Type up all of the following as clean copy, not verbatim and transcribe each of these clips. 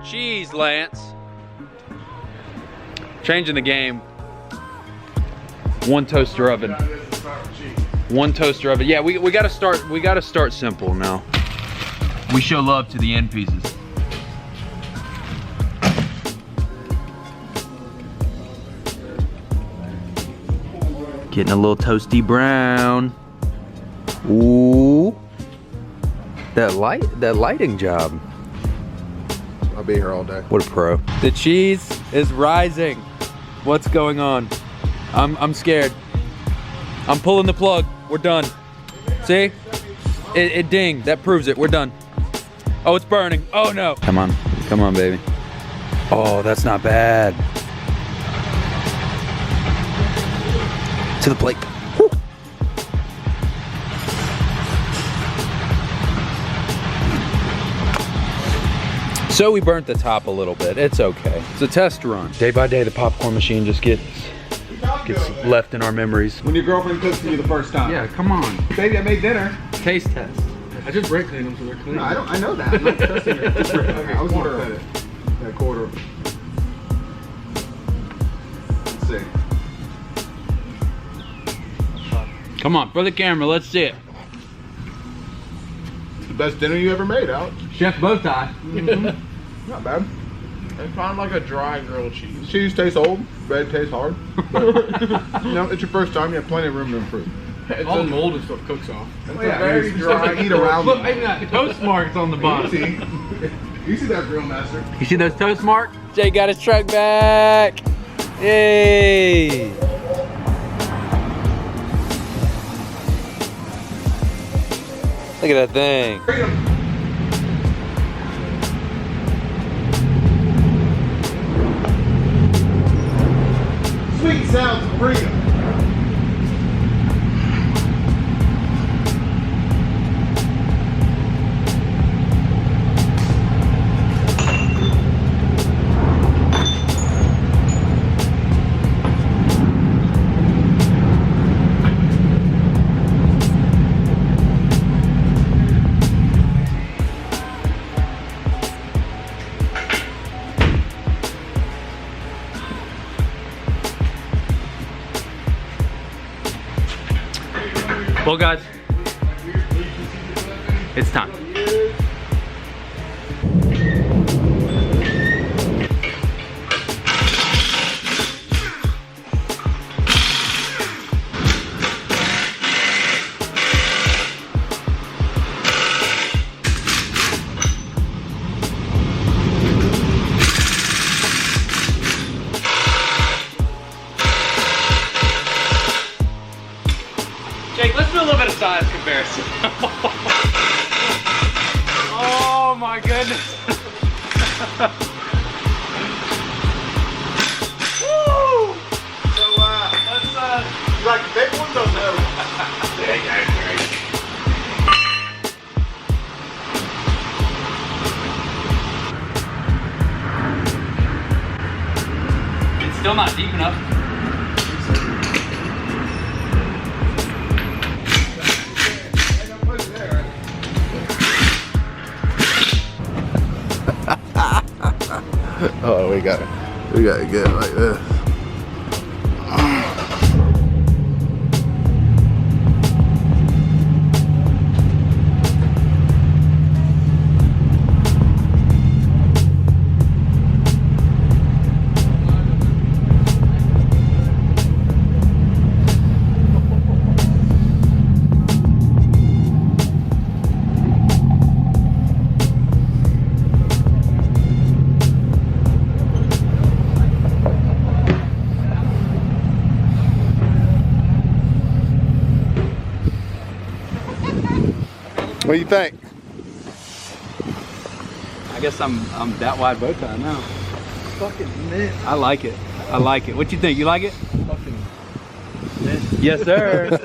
Jeez, Lance. Changing the game. One toaster oven. One toaster oven. Yeah, we gotta start simple now. We show love to the end pieces. Getting a little toasty brown. Ooh. That lighting job. I'll be here all day. What a pro. The cheese is rising. What's going on? I'm scared. I'm pulling the plug. We're done. See? It dinged. That proves it. We're done. Oh, it's burning. Oh no. Come on. Come on, baby. Oh, that's not bad. To the plate. Woo. So we burnt the top a little bit. It's okay. It's a test run. Day by day, the popcorn machine just gets left in our memories. When your girlfriend cooks for you the first time. Yeah, come on. Baby, I made dinner. Taste test. I just brake cleaned them so they're clean. No, I know that. I'm not testing it. Okay, I was gonna cut it. That quarter. Let's see. Come on, for the camera, let's see it. It's the best dinner you ever made, Alex. Chef Bowtie. Not bad. It's kind of like a dry grilled cheese. Cheese tastes old, bread tastes hard. But, you know, it's your first time, you have plenty of room to improve. All the mold and stuff cooks off. It's very dry. Eat around. Look, even that toast marks on the bottom. You see that grill master? You see those toast marks? Jay got his truck back. Yay. Look at that thing. Sweet sounds of freedom. Well, guys, it's time. Jake, let's do a little bit of size comparison. Oh my goodness. Woo! So, you like the big ones or no? Yeah, great. It's still not deep enough. Oh, we got to get it like this. What do you think? I guess I'm that wide bow tie now. Fucking mint. I like it. I like it. What you think? You like it? Fucking mint. Yes, sir.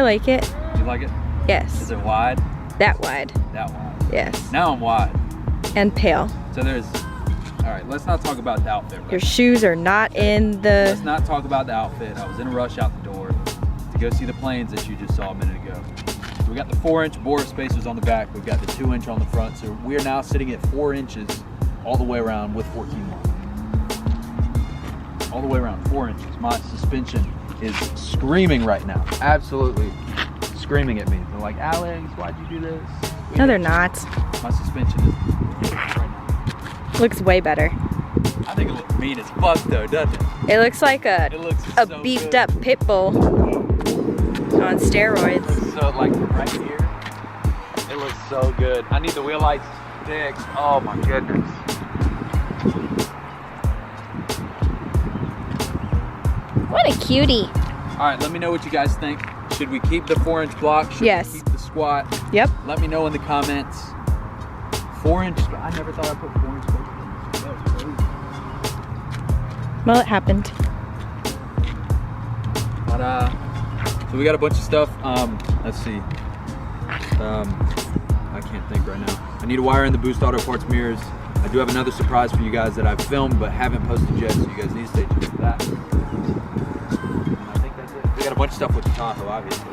like it. You like it? Yes. Is it wide? That wide. That wide. Yes. Now I'm wide. And pale. So there's, all right, let's not talk about the outfit. Your shoes are not in the... Let's not talk about the outfit. I was in a rush out the door to go see the planes that you just saw a minute ago. So we got the 4-inch bore spacers on the back. We've got the 2-inch on the front. So we are now sitting at 4 inches all the way around with 14 more. All the way around, 4 inches. My suspension is screaming right now. Absolutely screaming at me. They're like, Alex, why'd you do this? No, they're not. My suspension is right now. Looks way better. I think it looks mean as fuck though, doesn't it? It looks like a so beefed good. up pit bull on steroids. So like right here, it looks so good. I need the wheel lights fixed. Oh my goodness. What a cutie. All right, let me know what you guys think. Should we keep the 4-inch block? Should Yes. we keep the squat? Yep. Let me know in the comments. 4-inch, I never thought I'd put 4-inch spacers. That was crazy. Well, it happened. But so we got a bunch of stuff. Let's see. I can't think right now. I need to wire in the Boost Auto Parts mirrors. I do have another surprise for you guys that I've filmed but haven't posted yet, so you guys need to stay tuned for that. And I think that's it. We got a bunch of stuff with the Tahoe, obviously.